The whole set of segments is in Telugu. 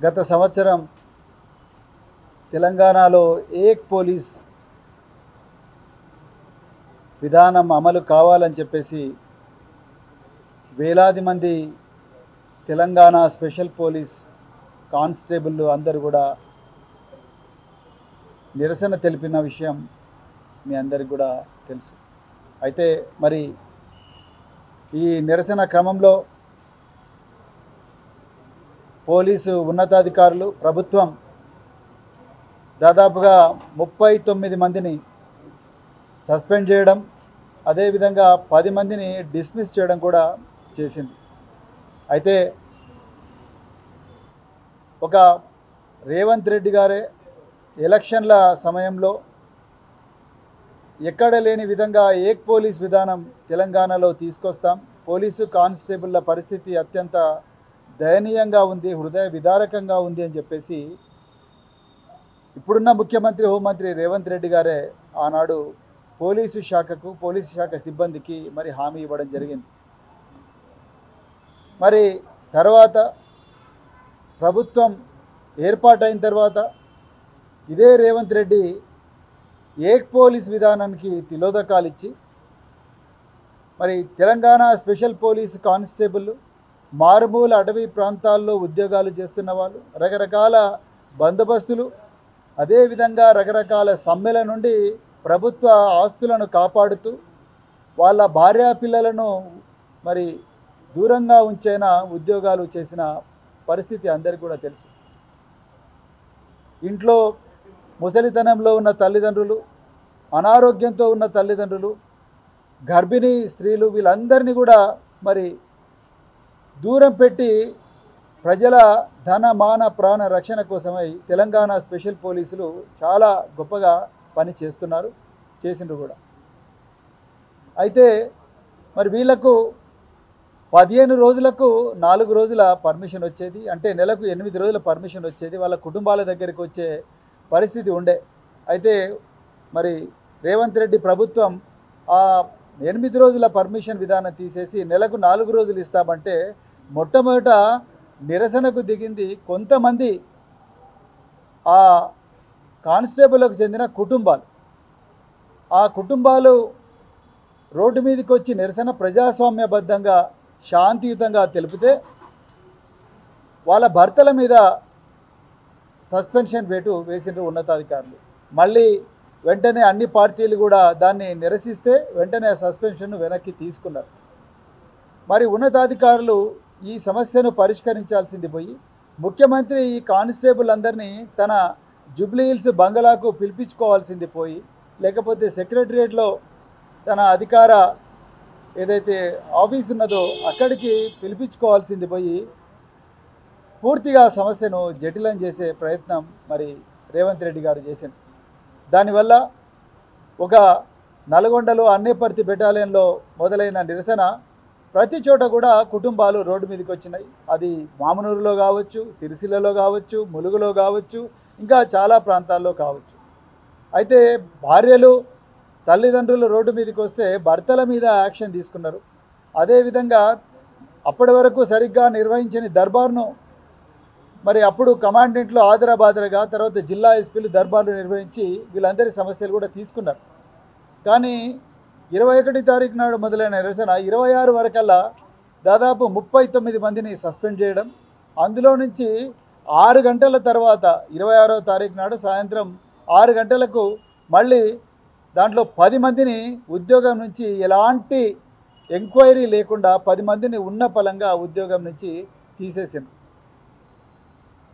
గత సంవత్సరం తెలంగాణలో ఏక్ పోలీస్ విధానం అమలు కావాలని చెప్పేసి వేలాది మంది తెలంగాణ స్పెషల్ పోలీస్ కానిస్టేబుల్ అందరూ కూడా నిరసన తెలిపిన విషయం మీ అందరికీ కూడా తెలుసు. అయితే మరి ఈ నిరసన క్రమంలో పోలీసు ఉన్నతాధికారులు ప్రభుత్వం దాదాపుగా 39 మందిని సస్పెండ్ చేయడం, అదేవిధంగా 10 మందిని డిస్మిస్ చేయడం కూడా చేసింది. అయితే ఒక రేవంత్ రెడ్డి గారే ఎలక్షన్ల సమయంలో ఎక్కడ లేని విధంగా ఏక్ పోలీస్ విధానం తెలంగాణలో తీసుకొస్తాం, పోలీసు కానిస్టేబుల్ల పరిస్థితి అత్యంత దయనీయంగా ఉంది, హృదయ విదారకంగా ఉంది అని చెప్పేసి ఇప్పుడున్న ముఖ్యమంత్రి హోంమంత్రి రేవంత్ రెడ్డి గారే ఆనాడు పోలీసు శాఖ సిబ్బందికి మరి హామీ ఇవ్వడం జరిగింది. మరి తర్వాత ప్రభుత్వం ఏర్పాటైన తర్వాత ఇదే రేవంత్ రెడ్డి ఏక్ పోలీస్ విధానానికి తిలోదకాలు ఇచ్చి మరి తెలంగాణ స్పెషల్ పోలీస్ కానిస్టేబుల్ మారుమూల అటవీ ప్రాంతాల్లో ఉద్యోగాలు చేస్తున్న వాళ్ళు రకరకాల బందోబస్తులు, అదేవిధంగా రకరకాల సమ్మెల నుండి ప్రభుత్వ ఆస్తులను కాపాడుతూ వాళ్ళ భార్యా పిల్లలను మరి దూరంగా ఉంచైన ఉద్యోగాలు చేసిన పరిస్థితి అందరికీ కూడా తెలుసు. ఇంట్లో ముసలితనంలో ఉన్న తల్లిదండ్రులు, అనారోగ్యంతో ఉన్న తల్లిదండ్రులు, గర్భిణీ స్త్రీలు వీళ్ళందరినీ కూడా మరి దూరం పెట్టి ప్రజల ధన మాన ప్రాణ రక్షణ కోసమై తెలంగాణ స్పెషల్ పోలీసులు చాలా గొప్పగా పని చేసిండ్రు కూడా. అయితే మరి వీళ్లకు 15 రోజులకు 4 రోజుల పర్మిషన్ వచ్చేది, అంటే నెలకు 8 రోజుల పర్మిషన్ వచ్చేది, వాళ్ళ కుటుంబాల దగ్గరికి వచ్చే పరిస్థితి ఉండే. అయితే మరి రేవంత్ రెడ్డి ప్రభుత్వం ఆ 8 రోజుల పర్మిషన్ విధానం తీసేసి నెలకు 4 రోజులు ఇస్తామంటే మొట్టమొదట నిరసనకు దిగింది కొంతమంది ఆ కానిస్టేబుల్కు చెందిన కుటుంబాలు. ఆ కుటుంబాలు రోడ్డు మీదకి వచ్చి నిరసన ప్రజాస్వామ్యబద్ధంగా శాంతియుతంగా తెలిపితే వాళ్ళ భర్తల మీద సస్పెన్షన్ వేటు వేసిండ్రు ఉన్నతాధికారులు. మళ్ళీ వెంటనే అన్ని పార్టీలు కూడా దాన్ని నిరసిస్తే వెంటనే సస్పెన్షన్ను వెనక్కి తీసుకున్నారు. మరి ఉన్నతాధికారులు ఈ సమస్యను పరిష్కరించాల్సింది పోయి ముఖ్యమంత్రి ఈ కానిస్టేబుల్ అందరినీ తన జూబ్లీ హిల్స్ బంగళాకు పిలిపించుకోవాల్సింది పోయి, లేకపోతే సెక్రటరియట్లో తన అధికార ఏదైతే ఆఫీస్ ఉన్నదో అక్కడికి పిలిపించుకోవాల్సింది పోయి పూర్తిగా సమస్యను జటిలం చేసే ప్రయత్నం మరి రేవంత్ రెడ్డి గారు చేశారు. దానివల్ల ఒక నల్గొండలో అన్నేపర్తి బెటాలియన్లో మొదలైన నిరసన ప్రతి చోట కూడా కుటుంబాలు రోడ్డు మీదకి వచ్చినాయి. అది మామనూరులో కావచ్చు, సిరిసిల్లలో కావచ్చు, ములుగులో కావచ్చు, ఇంకా చాలా ప్రాంతాల్లో కావచ్చు. అయితే భార్యలు తల్లిదండ్రులు రోడ్డు మీదకి వస్తే భర్తల మీద యాక్షన్ తీసుకున్నారు. అదేవిధంగా అప్పటి వరకు సరిగ్గా నిర్వహించని దర్బార్ను మరి అప్పుడు కమాండెంట్లు ఆదరాబాదరగా, తర్వాత జిల్లా ఎస్పీలు దర్బార్లు నిర్వహించి వీళ్ళందరి సమస్యలు కూడా తీసుకున్నారు. కానీ 21 తారీఖు నాడు మొదలైన నిరసన 26 వరకల్లా దాదాపు 39 మందిని సస్పెండ్ చేయడం, అందులో నుంచి 6 గంటల తర్వాత 26వ తారీఖు నాడు సాయంత్రం 6 గంటలకు మళ్ళీ దాంట్లో 10 మందిని ఉద్యోగం నుంచి ఎలాంటి ఎంక్వైరీ లేకుండా 10 మందిని ఉన్న పలంగా ఉద్యోగం నుంచి తీసేసారు.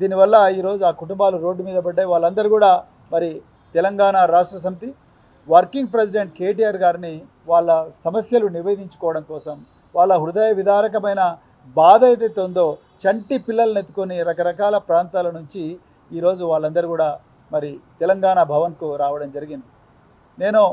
దీనివల్ల ఈరోజు ఆ కుటుంబాలు రోడ్డు మీద పడ్డాయి. వాళ్ళందరూ కూడా మరి తెలంగాణ రాష్ట్ర సమితి వర్కింగ్ ప్రెసిడెంట్ కేటీఆర్ గారిని వాళ్ళ సమస్యలు నివేదించుకోవడం కోసం, వాళ్ళ హృదయ విదారకమైన బాధ ఏదైతే ఉందో చంటి పిల్లల్ని ఎత్తుకొని రకరకాల ప్రాంతాల నుంచి ఈరోజు వాళ్ళందరూ కూడా మరి తెలంగాణ భవన్కు రావడం జరిగింది. నేను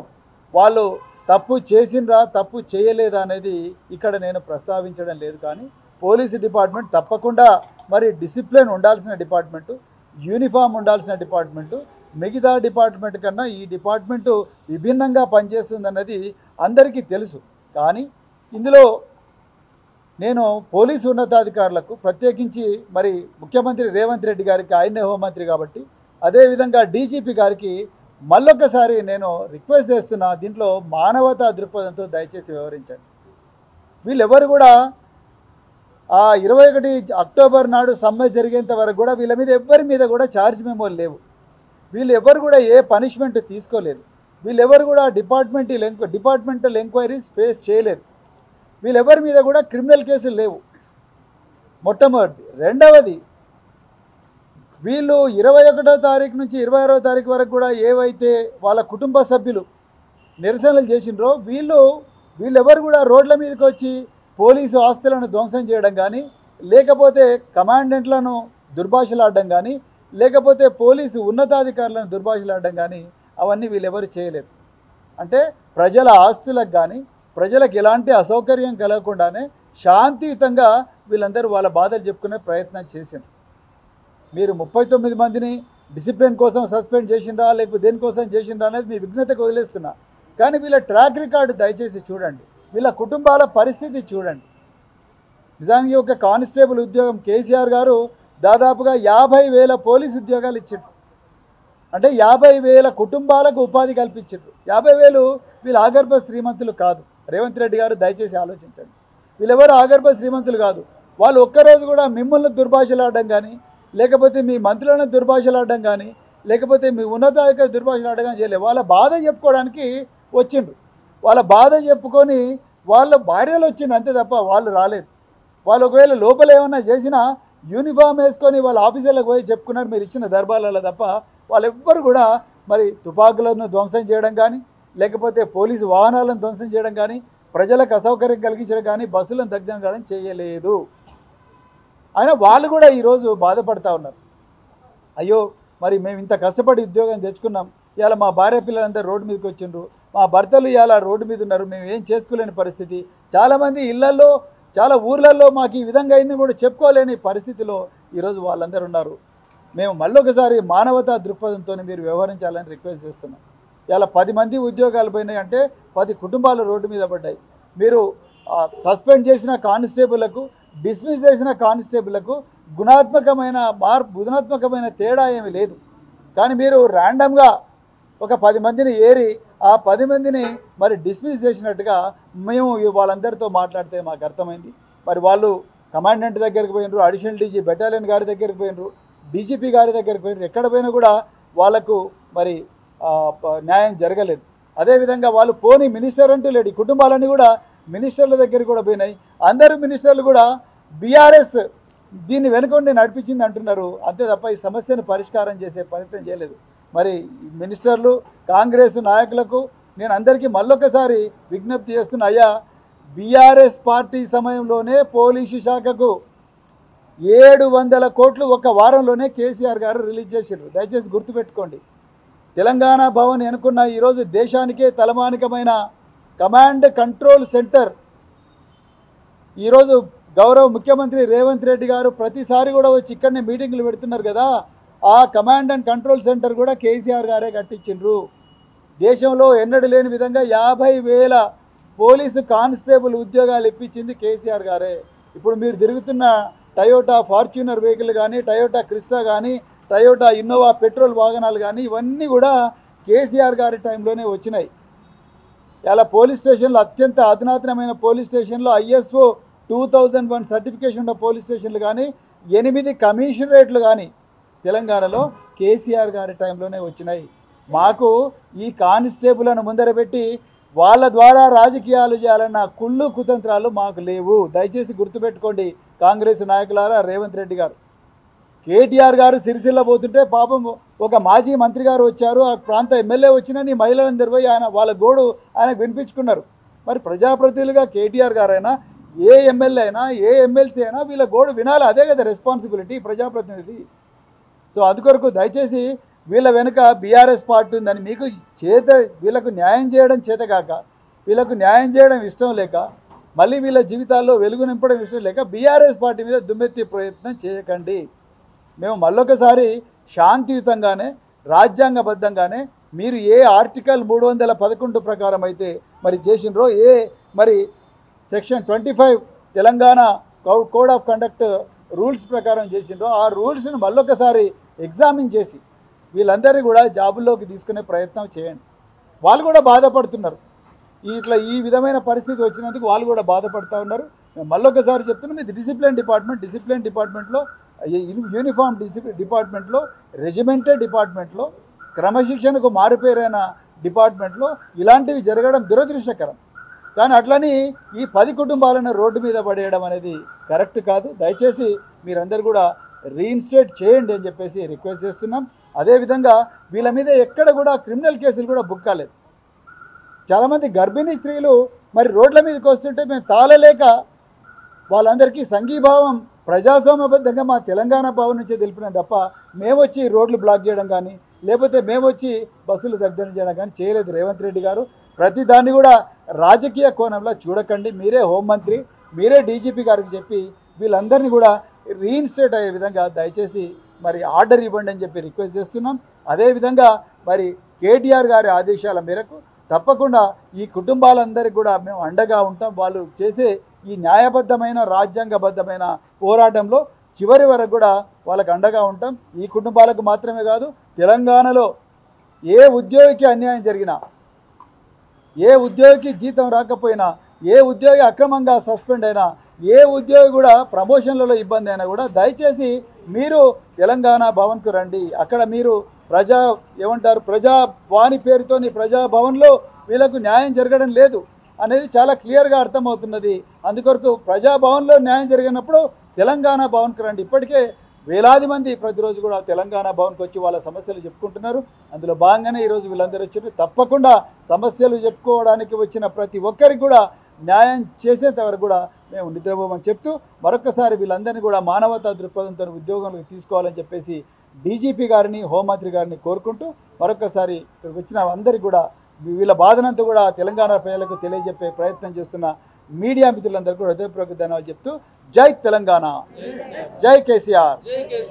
వాళ్ళు తప్పు చేసిండ్రా తప్పు చేయలేదా అనేది ఇక్కడ నేను ప్రస్తావించడం లేదు. కానీ పోలీసు డిపార్ట్మెంట్ తప్పకుండా మరి డిసిప్లిన్ ఉండాల్సిన డిపార్ట్మెంటు, యూనిఫామ్ ఉండాల్సిన డిపార్ట్మెంటు, మిగతా డిపార్ట్మెంట్ కన్నా ఈ డిపార్ట్మెంటు విభిన్నంగా పనిచేస్తుందన్నది అందరికీ తెలుసు. కానీ ఇందులో నేను పోలీసు ఉన్నతాధికారులకు ప్రత్యేకించి మరి ముఖ్యమంత్రి రేవంత్ రెడ్డి గారికి, ఆయనే హోంమంత్రి కాబట్టి, అదేవిధంగా డీజీపీ గారికి మళ్ళొక్కసారి నేను రిక్వెస్ట్ చేస్తున్నా, దీంట్లో మానవతా దృక్పథంతో దయచేసి వ్యవహరించండి. వీళ్ళెవరు కూడా ఆ 21 అక్టోబర్ నాడు సమ్మె జరిగేంత వరకు కూడా వీళ్ళ మీద ఎవరి మీద కూడా ఛార్జ్ మెమోలు లేవు. వీళ్ళు ఎవరు కూడా ఏ పనిష్మెంట్ తీసుకోలేదు. వీళ్ళెవరు కూడా డిపార్ట్మెంటల్ ఎంక్వైరీస్ ఫేస్ చేయలేదు. వీళ్ళెవరి మీద కూడా క్రిమినల్ కేసులు లేవు. మొట్టమొదటి. రెండవది, వీళ్ళు 21వ తారీఖు నుంచి 26వ తారీఖు వరకు కూడా ఏవైతే వాళ్ళ కుటుంబ సభ్యులు నిరసనలు చేసిండ్రో వీళ్ళెవరు కూడా రోడ్ల మీదకి వచ్చి పోలీసు ఆస్తులను ధ్వంసం చేయడం కానీ, లేకపోతే కమాండెంట్లను దుర్భాషలాడడం కానీ, లేకపోతే పోలీసు ఉన్నతాధికారులను దుర్భాషలాడడం కానీ అవన్నీ వీళ్ళెవరు చేయలేరు. అంటే ప్రజల ఆస్తులకు కానీ ప్రజలకు ఎలాంటి అసౌకర్యం కలగకుండానే శాంతియుతంగా వీళ్ళందరూ వాళ్ళ బాధలు చెప్పుకునే ప్రయత్నం చేశారు. మీరు 39 మందిని డిసిప్లిన్ కోసం సస్పెండ్ చేసిండ్రా, లేకపోతే దేనికోసం చేసిండ్రా అనేది మీ విఘ్నతకు వదిలేస్తున్నా. కానీ వీళ్ళ ట్రాక్ రికార్డు దయచేసి చూడండి, వీళ్ళ కుటుంబాల పరిస్థితి చూడండి. నిజానికి ఒక కానిస్టేబుల్ ఉద్యోగం కేసీఆర్ గారు దాదాపుగా 50,000 పోలీసు ఉద్యోగాలు ఇచ్చారు. అంటే 50,000 కుటుంబాలకు ఉపాధి కల్పించారు. 50,000 వీళ్ళు ఆగర్భ శ్రీమంతులు కాదు. రేవంత్ రెడ్డి గారు దయచేసి ఆలోచించండి. వీళ్ళెవరు ఆగర్భ శ్రీమంతులు కాదు. వాళ్ళు ఒక్కరోజు కూడా మిమ్మల్ని దుర్భాషలాడడం కానీ, లేకపోతే మీ మంత్రులను దుర్భాషలాడడం కానీ, లేకపోతే మీ ఉన్నతాధికారులు దుర్భాషలాడడం కానీ చేయలేదు. వాళ్ళ బాధ చెప్పుకోవడానికి వచ్చిండ్రు. వాళ్ళ బాధ చెప్పుకొని వాళ్ళ భార్యలు వచ్చిండ్రు అంతే తప్ప వాళ్ళు రాలేదు. వాళ్ళు ఒకవేళ లోపల ఏమన్నా చేసినా యూనిఫామ్ వేసుకొని వాళ్ళ ఆఫీసర్లకు పోయి చెప్పుకున్నారు మీరు ఇచ్చిన దర్బార్లలో తప్ప వాళ్ళెవ్వరు కూడా మరి తుపాకులను ధ్వంసం చేయడం కానీ, లేకపోతే పోలీసు వాహనాలను ధ్వంసం చేయడం కానీ, ప్రజలకు అసౌకర్యం కలిగించడం కానీ, బస్సులను దగ్ధం కానీ చేయలేదు. అయినా వాళ్ళు కూడా ఈరోజు బాధపడతా ఉన్నారు. అయ్యో మరి మేము ఇంత కష్టపడి ఉద్యోగం తెచ్చుకున్నాం, ఇవాళ మా భార్య పిల్లలందరూ రోడ్డు మీదకి వచ్చిండ్రు, మా భర్తలు ఇవాళ రోడ్డు మీద ఉన్నారు, మేము ఏం చేసుకోలేని పరిస్థితి. చాలామంది ఇళ్లలో, చాలా ఊర్లలో మాకు ఈ విధంగా అయింది కూడా చెప్పుకోలేని పరిస్థితిలో ఈరోజు వాళ్ళందరూ ఉన్నారు. మేము మళ్ళొకసారి మానవతా దృక్పథంతో మీరు వ్యవహరించాలని రిక్వెస్ట్ చేస్తున్నాం. ఇలా 10 మంది ఉద్యోగాలు పోయినాయి అంటే 10 కుటుంబాలు రోడ్డు మీద పడ్డాయి. మీరు సస్పెండ్ చేసిన కానిస్టేబుళ్లకు, డిస్మిస్ చేసిన కానిస్టేబుళ్లకు గుణాత్మకమైన తేడా ఏమీ లేదు. కానీ మీరు ర్యాండమ్గా ఒక 10 మందిని ఏరి ఆ 10 మందిని మరి డిస్మిస్ చేసినట్టుగా మేము వాళ్ళందరితో మాట్లాడితే మాకు అర్థమైంది. మరి వాళ్ళు కమాండెంట్ దగ్గరికి పోయినరు, అడిషనల్ డీజీ బెటాలియన్ గారి దగ్గరికి పోయినరు, డీజీపీ గారి దగ్గరికి పోయినరు. ఎక్కడ పోయినా కూడా వాళ్ళకు మరి న్యాయం జరగలేదు. అదేవిధంగా వాళ్ళు పోని మినిస్టర్ అంటూ లేడు. ఈ కుటుంబాలన్నీ కూడా మినిస్టర్ల దగ్గరికి కూడా పోయినాయి. అందరూ మినిస్టర్లు కూడా బీఆర్ఎస్ దీన్ని వెనుకొండి నడిపించింది అంటున్నారు అంతే తప్ప ఈ సమస్యను పరిష్కారం చేసే ప్రయత్నం చేయలేదు. మరి మినిస్టర్లు, కాంగ్రెస్ నాయకులకు నేను అందరికీ మళ్ళొకసారి విజ్ఞప్తి చేస్తున్నా, అయ్యా బీఆర్ఎస్ పార్టీ సమయంలోనే పోలీసు శాఖకు 700 కోట్లు ఒక వారంలోనే కేసీఆర్ గారు రిలీజ్ చేశారు. దయచేసి గుర్తుపెట్టుకోండి. తెలంగాణ భవన్ అనుకున్న ఈరోజు దేశానికే తలమానికమైన కమాండ్ కంట్రోల్ సెంటర్ ఈరోజు గౌరవ ముఖ్యమంత్రి రేవంత్ రెడ్డి గారు ప్రతిసారి కూడా వచ్చి ఇక్కడనే మీటింగ్లు పెడుతున్నారు కదా, ఆ కమాండ్ అండ్ కంట్రోల్ సెంటర్ కూడా కేసీఆర్ గారే కట్టించిండ్రు. దేశంలో ఎన్నడూ లేని విధంగా 50,000 పోలీసు కానిస్టేబుల్ ఉద్యోగాలు ఇప్పించింది కేసీఆర్ గారే. ఇప్పుడు మీరు తిరుగుతున్న టయోటా ఫార్చ్యూనర్ వెహికల్ కానీ, టయోటా క్రిస్టా కానీ, టయోటా ఇన్నోవా పెట్రోల్ వాహనాలు కానీ ఇవన్నీ కూడా కేసీఆర్ గారి టైంలోనే వచ్చినాయి. ఇలా పోలీస్ స్టేషన్లు అత్యంత అధునాతనమైన పోలీస్ స్టేషన్లో ISO 2001 సర్టిఫికేషన్ ఉన్న పోలీస్ స్టేషన్లు కానీ, 8 కమిషనరేట్లు కానీ తెలంగాణలో కేసీఆర్ గారి టైంలోనే వచ్చినాయి. మాకు ఈ కానిస్టేబుల్ను ముందరబెట్టి వాళ్ళ ద్వారా రాజకీయాలు చేయాలన్న కుళ్ళు కుతంత్రాలు మాకు లేవు. దయచేసి గుర్తుపెట్టుకోండి కాంగ్రెస్ నాయకులారా, రేవంత్ రెడ్డి గారు. కేటీఆర్ గారు సిరిసిల్ల పోతుంటే పాపం ఒక మాజీ మంత్రి గారు వచ్చారు, ఆ ప్రాంత ఎమ్మెల్యే వచ్చినని మహిళలందరూ పోయి వాళ్ళ గోడు ఆయనకు వినిపించుకున్నారు. మరి ప్రజాప్రతినిధులుగా కేటీఆర్ గారైనా, ఏ ఎమ్మెల్యే అయినా, ఏ ఎమ్మెల్సీ అయినా వీళ్ళ గోడు వినాలి. అదే కదా రెస్పాన్సిబిలిటీ ప్రజాప్రతినిధి. సో అందుకొరకు దయచేసి వీళ్ళ వెనుక బీఆర్ఎస్ పార్టీ ఉందని మీకు వీళ్ళకు న్యాయం చేయడం చేతగాక, వీళ్ళకు న్యాయం చేయడం ఇష్టం లేక, మళ్ళీ వీళ్ళ జీవితాల్లో వెలుగు నింపడం ఇష్టం లేక బీఆర్ఎస్ పార్టీ మీద దుమ్మెత్తి ప్రయత్నం చేయకండి. మేము మళ్ళొకసారి శాంతియుతంగానే, రాజ్యాంగబద్ధంగానే మీరు ఏ ఆర్టికల్ 311 ప్రకారం అయితే మరి చేసినరో, మరి section 25 Telangana code of conduct rules ప్రకారం చేసిండ్రో ఆ రూల్స్ను మళ్ళొకసారి ఎగ్జామిన్ చేసి వీళ్ళందరినీ కూడా జాబుల్లోకి తీసుకునే ప్రయత్నం చేయండి. వాళ్ళు కూడా బాధపడుతున్నారు, ఇట్లా ఈ విధమైన పరిస్థితి వచ్చినందుకు వాళ్ళు కూడా బాధపడుతూ ఉన్నారు. మళ్ళొకసారి చెప్తున్నాం, ఇది డిసిప్లిన్ డిపార్ట్మెంట్లో యూనిఫామ్ డిపార్ట్మెంట్లో రెజిమెంటెడ్ డిపార్ట్మెంట్లో క్రమశిక్షణకు మారుపేరైన డిపార్ట్మెంట్లో ఇలాంటివి జరగడం దురదృష్టకరం. కానీ అట్లని ఈ 10 కుటుంబాలను రోడ్డు మీద పడేయడం అనేది కరెక్ట్ కాదు. దయచేసి మీరందరూ కూడా రీఇన్స్టేట్ చేయండి అని చెప్పేసి రిక్వెస్ట్ చేస్తున్నాం. అదేవిధంగా వీళ్ళ మీద ఎక్కడ కూడా క్రిమినల్ కేసులు కూడా బుక్ కాలేదు. చాలామంది గర్భిణీ స్త్రీలు మరి రోడ్ల మీదకి వస్తుంటే మేము తాళలేక వాళ్ళందరికీ సంఘీభావం ప్రజాస్వామ్యబద్ధంగా మా తెలంగాణ భవన్ నుంచే తెలిపినాం తప్ప మేము వచ్చి రోడ్లు బ్లాక్ చేయడం కానీ లేకపోతే మేము వచ్చి బస్సులు దగ్గర చేయడం కానీ చేయలేదు. రేవంత్ రెడ్డి గారు ప్రతి దాన్ని కూడా రాజకీయ కోణంలో చూడకండి. మీరే హోంమంత్రి, మీరే డీజీపీ గారికి చెప్పి వీళ్ళందరినీ కూడా రీఇన్స్టేట్ అయ్యే విధంగా దయచేసి మరి ఆర్డర్ ఇవ్వండి అని చెప్పి రిక్వెస్ట్ చేస్తున్నాం. అదేవిధంగా మరి కేటీఆర్ గారి ఆదేశాల మేరకు తప్పకుండా ఈ కుటుంబాలందరికీ కూడా మేము అండగా ఉంటాం. వాళ్ళు చేసే ఈ న్యాయబద్ధమైన రాజ్యాంగబద్ధమైన పోరాటంలో చివరి వరకు కూడా వాళ్ళకు అండగా ఉంటాం. ఈ కుటుంబాలకు మాత్రమే కాదు, తెలంగాణలో ఏ ఉద్యోగికి అన్యాయం జరిగినా, ఏ ఉద్యోగికి జీతం రాకపోయినా, ఏ ఉద్యోగి అక్రమంగా సస్పెండ్ అయినా, ఏ ఉద్యోగి కూడా ప్రమోషన్లలో ఇబ్బంది అయినా కూడా దయచేసి మీరు తెలంగాణ భవన్కు రండి. అక్కడ మీరు ప్రజావాణి పేరుతోని ప్రజాభవన్లో వీళ్ళకు న్యాయం జరగడం లేదు అనేది చాలా క్లియర్గా అర్థమవుతున్నది. అందుకొరకు ప్రజాభవన్లో న్యాయం జరిగినప్పుడు తెలంగాణ భవన్కు రండి. ఇప్పటికే వేలాది మంది ప్రతిరోజు కూడా తెలంగాణ భవన్కి వచ్చి వాళ్ళ సమస్యలు చెప్పుకుంటున్నారు. అందులో భాగంగానే ఈరోజు వీళ్ళందరూ వచ్చారు. తప్పకుండా సమస్యలు చెప్పుకోవడానికి వచ్చిన ప్రతి ఒక్కరికి కూడా న్యాయం చేసేంత వరకు కూడా మేము నిద్రపోమని చెప్తూ మరొకసారి వీళ్ళందరినీ కూడా మానవతా దృక్పథంతో ఉద్యోగంలోకి తీసుకోవాలని చెప్పేసి డీజీపీ గారిని, హోంమంత్రి గారిని కోరుకుంటూ మరొకసారి ఇక్కడికి వచ్చిన అందరికీ కూడా వీళ్ళ బాధనంతా కూడా తెలంగాణ ప్రజలకు తెలియజెప్పే ప్రయత్నం చేస్తున్న మీడియా మిత్రులందరూ కూడా హృదయపూర్వక ధన్యవాదాలు చెప్తూ జై తెలంగాణ, జై కేసీఆర్. Thank you.